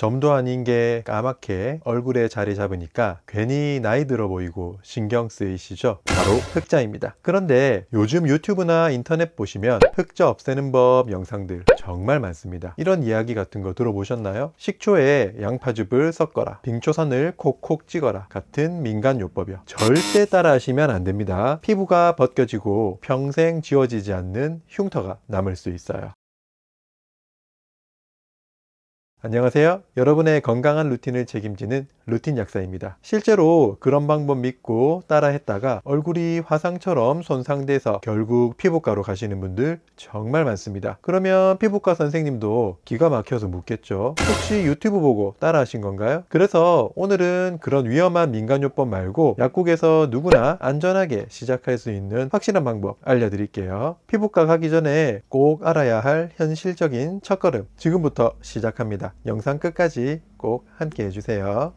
점도 아닌 게 까맣게 얼굴에 자리 잡으니까 괜히 나이 들어 보이고 신경 쓰이시죠? 바로 흑자입니다. 그런데 요즘 유튜브나 인터넷 보시면 흑자 없애는 법 영상들 정말 많습니다. 이런 이야기 같은 거 들어보셨나요? 식초에 양파즙을 섞어라, 빙초선을 콕콕 찍어라 같은 민간 요법이요. 절대 따라 하시면 안 됩니다. 피부가 벗겨지고 평생 지워지지 않는 흉터가 남을 수 있어요. 안녕하세요. 여러분의 건강한 루틴을 책임지는 루틴 약사입니다. 실제로 그런 방법 믿고 따라 했다가 얼굴이 화상처럼 손상돼서 결국 피부과로 가시는 분들 정말 많습니다. 그러면 피부과 선생님도 기가 막혀서 묻겠죠. 혹시 유튜브 보고 따라 하신 건가요? 그래서 오늘은 그런 위험한 민간요법 말고 약국에서 누구나 안전하게 시작할 수 있는 확실한 방법 알려드릴게요. 피부과 가기 전에 꼭 알아야 할 현실적인 첫걸음 지금부터 시작합니다. 영상 끝까지 꼭 함께 해주세요.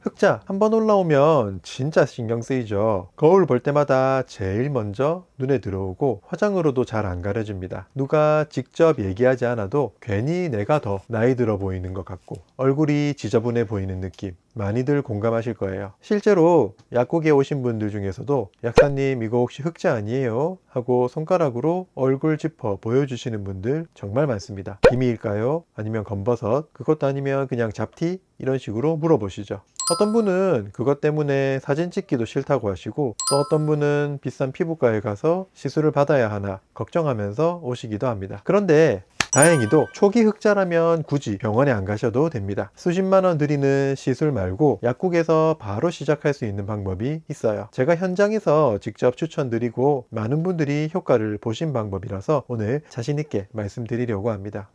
흑자 한번 올라오면 진짜 신경 쓰이죠. 거울 볼 때마다 제일 먼저 눈에 들어오고 화장으로도 잘 안 가려집니다. 누가 직접 얘기하지 않아도 괜히 내가 더 나이 들어 보이는 것 같고 얼굴이 지저분해 보이는 느낌 많이들 공감하실 거예요. 실제로 약국에 오신 분들 중에서도 약사님 이거 혹시 흑자 아니에요? 하고 손가락으로 얼굴 짚어 보여주시는 분들 정말 많습니다. 기미일까요? 아니면 검버섯? 그것도 아니면 그냥 잡티? 이런 식으로 물어보시죠. 어떤 분은 그것 때문에 사진 찍기도 싫다고 하시고 또 어떤 분은 비싼 피부과에 가서 시술을 받아야 하나 걱정하면서 오시기도 합니다. 그런데 다행히도 초기 흑자라면 굳이 병원에 안 가셔도 됩니다. 수십만 원 들이는 시술 말고 약국에서 바로 시작할 수 있는 방법이 있어요. 제가 현장에서 직접 추천드리고 많은 분들이 효과를 보신 방법이라서 오늘 자신 있게 말씀드리려고 합니다.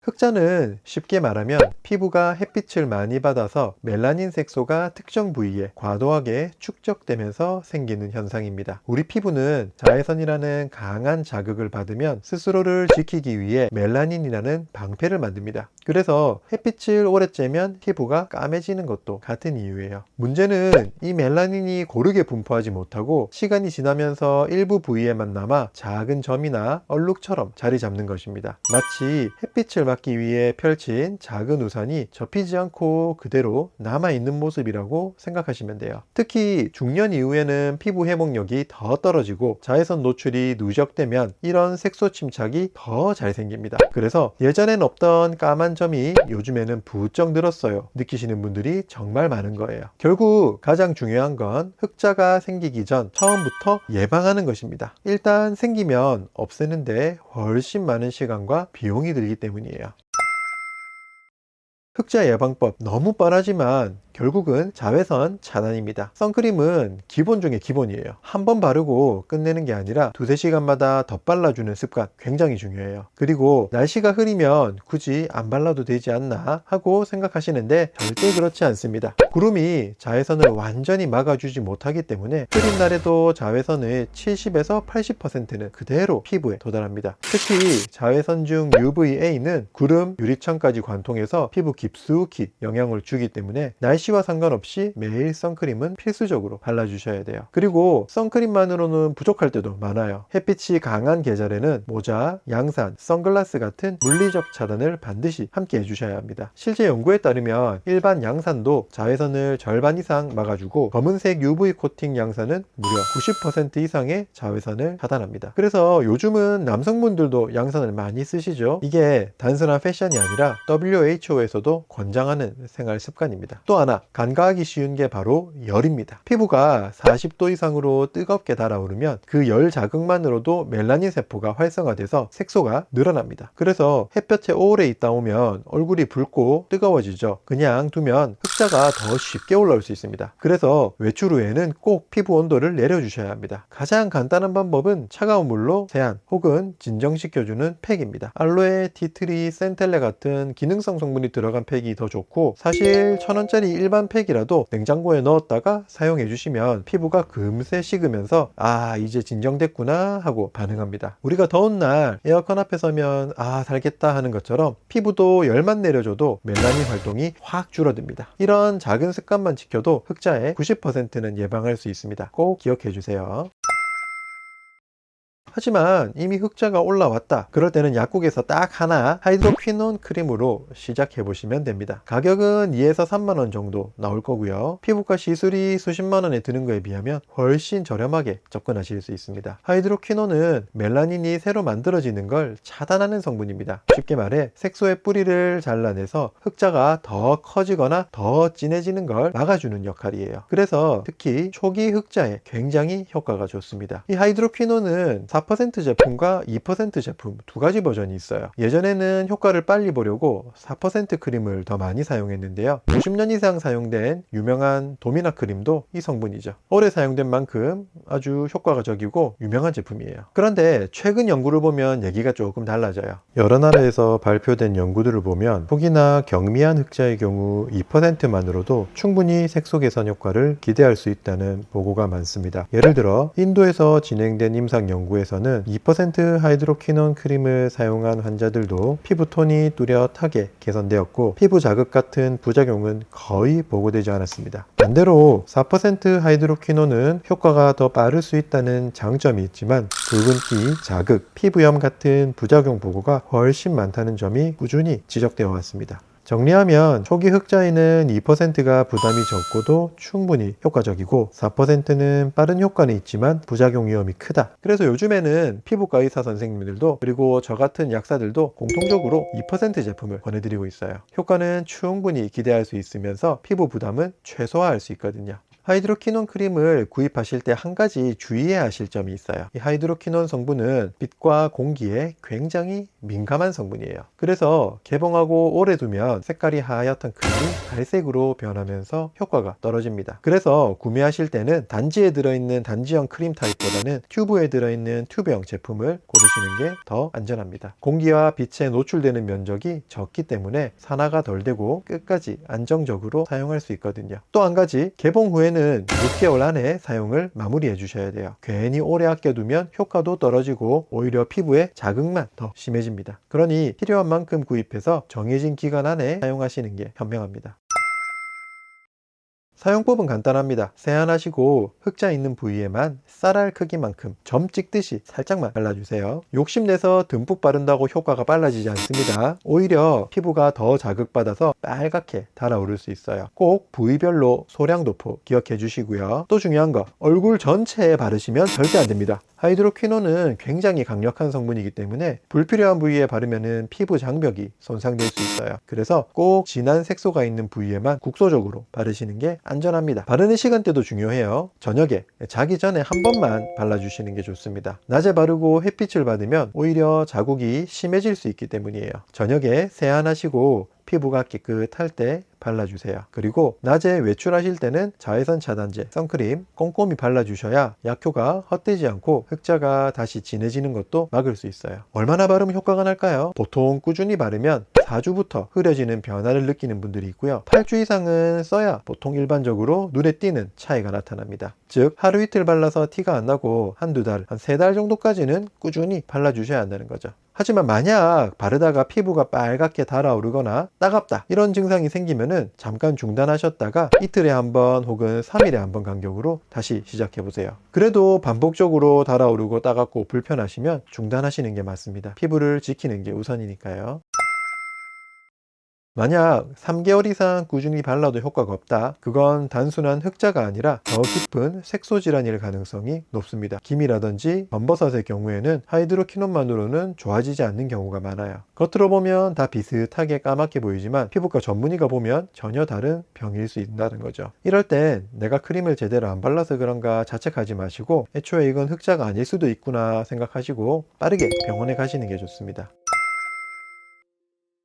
흑자는 쉽게 말하면 피부가 햇빛을 많이 받아서 멜라닌 색소가 특정 부위에 과도하게 축적되면서 생기는 현상입니다. 우리 피부는 자외선이라는 강한 자극을 받으면 스스로를 지키기 위해 멜라닌이라는 방패를 만듭니다. 그래서 햇빛을 오래 쬐면 피부가 까매지는 것도 같은 이유예요. 문제는 이 멜라닌이 고르게 분포하지 못하고 시간이 지나면서 일부 부위에만 남아 작은 점이나 얼룩처럼 자리 잡는 것입니다. 마치 햇빛을 막기 위해 펼친 작은 우산이 접히지 않고 그대로 남아있는 모습이라고 생각하시면 돼요. 특히 중년 이후에는 피부 회복력이 더 떨어지고 자외선 노출이 누적되면 이런 색소 침착이 더 잘 생깁니다. 그래서 예전엔 없던 까만 점이 요즘에는 부쩍 늘었어요 느끼시는 분들이 정말 많은 거예요. 결국 가장 중요한 건 흑자가 생기기 전 처음부터 예방하는 것입니다. 일단 생기면 없애는데 훨씬 많은 시간과 비용이 들기 때문이에요. 흑자 예방법 너무 뻔하지만 결국은 자외선 차단입니다. 선크림은 기본 중에 기본이에요. 한 번 바르고 끝내는 게 아니라 두세 시간마다 덧발라주는 습관 굉장히 중요해요. 그리고 날씨가 흐리면 굳이 안 발라도 되지 않나 하고 생각하시는데 절대 그렇지 않습니다. 구름이 자외선을 완전히 막아주지 못하기 때문에 흐린 날에도 자외선의 70에서 80%는 그대로 피부에 도달합니다. 특히 자외선 중 UVA는 구름, 유리창까지 관통해서 피부 깊숙이 영향을 주기 때문에 날씨와 상관없이 매일 선크림은 필수적으로 발라주셔야 돼요. 그리고 선크림만으로는 부족할 때도 많아요. 햇빛이 강한 계절에는 모자, 양산, 선글라스 같은 물리적 차단을 반드시 함께 해주셔야 합니다. 실제 연구에 따르면 일반 양산도 자외선을 절반 이상 막아주고 검은색 UV 코팅 양산은 무려 90% 이상의 자외선을 차단합니다. 그래서 요즘은 남성분들도 양산을 많이 쓰시죠. 이게 단순한 패션이 아니라 WHO에서도 권장하는 생활 습관입니다. 또 하나 간과하기 쉬운 게 바로 열입니다. 피부가 40도 이상으로 뜨겁게 달아오르면 그 열 자극만으로도 멜라닌 세포가 활성화돼서 색소가 늘어납니다. 그래서 햇볕에 오래 있다 오면 얼굴이 붉고 뜨거워지죠. 그냥 두면 흑자가 더 쉽게 올라올 수 있습니다. 그래서 외출 후에는 꼭 피부 온도를 내려주셔야 합니다. 가장 간단한 방법은 차가운 물로 세안 혹은 진정시켜주는 팩입니다. 알로에, 티트리, 센텔레 같은 기능성 성분이 들어간 팩이 더 좋고 사실 1000원짜리 일반 팩이라도 냉장고에 넣었다가 사용해 주시면 피부가 금세 식으면서 아 이제 진정됐구나 하고 반응합니다. 우리가 더운 날 에어컨 앞에 서면 아 살겠다 하는 것처럼 피부도 열만 내려줘도 멜라닌 활동이 확 줄어듭니다. 이런 작은 습관만 지켜도 흑자의 90%는 예방할 수 있습니다. 꼭 기억해 주세요. 하지만 이미 흑자가 올라왔다. 그럴 때는 약국에서 딱 하나 하이드로퀴논 크림으로 시작해 보시면 됩니다. 가격은 2에서 3만 원 정도 나올 거고요. 피부과 시술이 수십만 원에 드는 거에 비하면 훨씬 저렴하게 접근하실 수 있습니다. 하이드로퀴논은 멜라닌이 새로 만들어지는 걸 차단하는 성분입니다. 쉽게 말해 색소의 뿌리를 잘라내서 흑자가 더 커지거나 더 진해지는 걸 막아주는 역할이에요. 그래서 특히 초기 흑자에 굉장히 효과가 좋습니다. 이 하이드로퀴논은 4% 제품과 2% 제품 두 가지 버전이 있어요. 예전에는 효과를 빨리 보려고 4% 크림을 더 많이 사용했는데요. 50년 이상 사용된 유명한 도미나 크림도 이 성분이죠. 오래 사용된 만큼 아주 효과가 적이고 유명한 제품이에요. 그런데 최근 연구를 보면 얘기가 조금 달라져요. 여러 나라에서 발표된 연구들을 보면 혹이나 경미한 흑자의 경우 2%만으로도 충분히 색소 개선 효과를 기대할 수 있다는 보고가 많습니다. 예를 들어 인도에서 진행된 임상 연구에서는 2% 하이드로퀴논 크림을 사용한 환자들도 피부톤이 뚜렷하게 개선되었고 피부 자극 같은 부작용은 거의 보고되지 않았습니다. 반대로 4% 하이드로퀴논은 효과가 더 빠를 수 있다는 장점이 있지만 붉은기, 자극, 피부염 같은 부작용 보고가 훨씬 많다는 점이 꾸준히 지적되어 왔습니다. 정리하면 초기 흑자에는 2%가 부담이 적고도 충분히 효과적이고 4%는 빠른 효과는 있지만 부작용 위험이 크다. 그래서 요즘에는 피부과 의사 선생님들도 그리고 저 같은 약사들도 공통적으로 2% 제품을 권해드리고 있어요. 효과는 충분히 기대할 수 있으면서 피부 부담은 최소화할 수 있거든요. 하이드로퀴논 크림을 구입하실 때 한 가지 주의해야 하실 점이 있어요. 이 하이드로퀴논 성분은 빛과 공기에 굉장히 민감한 성분이에요. 그래서 개봉하고 오래 두면 색깔이 하얗던 크림이 갈색으로 변하면서 효과가 떨어집니다. 그래서 구매하실 때는 단지에 들어있는 단지형 크림 타입보다는 튜브에 들어있는 튜브형 제품을 고르시는 게 더 안전합니다. 공기와 빛에 노출되는 면적이 적기 때문에 산화가 덜 되고 끝까지 안정적으로 사용할 수 있거든요. 또 한 가지, 개봉 후에는 6개월 안에 사용을 마무리해 주셔야 돼요. 괜히 오래 아껴두면 효과도 떨어지고 오히려 피부에 자극만 더 심해집니다. 그러니 필요한 만큼 구입해서 정해진 기간 안에 사용하시는 게 현명합니다. 사용법은 간단합니다. 세안하시고 흑자 있는 부위에만 쌀알 크기만큼 점 찍듯이 살짝만 발라주세요. 욕심내서 듬뿍 바른다고 효과가 빨라지지 않습니다. 오히려 피부가 더 자극받아서 빨갛게 달아오를 수 있어요. 꼭 부위별로 소량 도포 기억해 주시고요. 또 중요한 거, 얼굴 전체에 바르시면 절대 안 됩니다. 하이드로퀴논은 굉장히 강력한 성분이기 때문에 불필요한 부위에 바르면 피부 장벽이 손상될 수 있어요. 그래서 꼭 진한 색소가 있는 부위에만 국소적으로 바르시는 게 안전합니다. 바르는 시간대도 중요해요. 저녁에 자기 전에 한 번만 발라주시는 게 좋습니다. 낮에 바르고 햇빛을 받으면 오히려 자국이 심해질 수 있기 때문이에요. 저녁에 세안하시고 피부가 깨끗할 때 발라주세요. 그리고 낮에 외출하실 때는 자외선 차단제, 선크림 꼼꼼히 발라주셔야 약효가 헛되지 않고 흑자가 다시 진해지는 것도 막을 수 있어요. 얼마나 바르면 효과가 날까요? 보통 꾸준히 바르면 4주부터 흐려지는 변화를 느끼는 분들이 있고요. 8주 이상은 써야 보통 일반적으로 눈에 띄는 차이가 나타납니다. 즉 하루 이틀 발라서 티가 안 나고 한두 달, 한 3달 정도까지는 꾸준히 발라주셔야 한다는 거죠. 하지만 만약 바르다가 피부가 빨갛게 달아오르거나 따갑다 이런 증상이 생기면은 잠깐 중단하셨다가 이틀에 한 번 혹은 3일에 한 번 간격으로 다시 시작해 보세요. 그래도 반복적으로 달아오르고 따갑고 불편하시면 중단하시는 게 맞습니다. 피부를 지키는 게 우선이니까요. 만약 3개월 이상 꾸준히 발라도 효과가 없다. 그건 단순한 흑자가 아니라 더 깊은 색소 질환일 가능성이 높습니다. 기미라든지 검버섯의 경우에는 하이드로퀴논만으로는 좋아지지 않는 경우가 많아요. 겉으로 보면 다 비슷하게 까맣게 보이지만 피부과 전문의가 보면 전혀 다른 병일 수 있다는 거죠. 이럴 땐 내가 크림을 제대로 안 발라서 그런가 자책하지 마시고 애초에 이건 흑자가 아닐 수도 있구나 생각하시고 빠르게 병원에 가시는 게 좋습니다.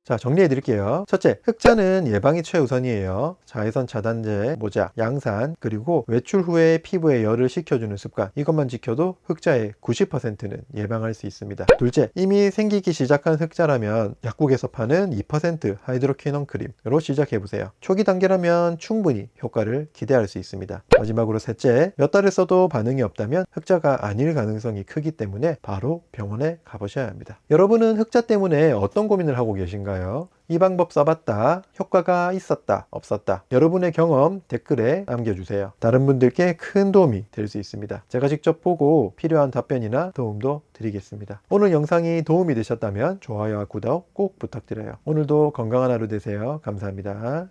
자, 정리해 드릴게요. 첫째, 흑자는 예방이 최우선이에요. 자외선 차단제, 모자, 양산, 그리고 외출 후에 피부에 열을 식혀주는 습관, 이것만 지켜도 흑자의 90%는 예방할 수 있습니다. 둘째, 이미 생기기 시작한 흑자라면 약국에서 파는 2% 하이드로퀴논 크림으로 시작해 보세요. 초기 단계라면 충분히 효과를 기대할 수 있습니다. 마지막으로 셋째, 몇 달을 써도 반응이 없다면 흑자가 아닐 가능성이 크기 때문에 바로 병원에 가보셔야 합니다. 여러분은 흑자 때문에 어떤 고민을 하고 계신가요? 볼까요? 이 방법 써봤다, 효과가 있었다, 없었다. 여러분의 경험 댓글에 남겨주세요. 다른 분들께 큰 도움이 될 수 있습니다. 제가 직접 보고 필요한 답변이나 도움도 드리겠습니다. 오늘 영상이 도움이 되셨다면 좋아요와 구독 꼭 부탁드려요. 오늘도 건강한 하루 되세요. 감사합니다.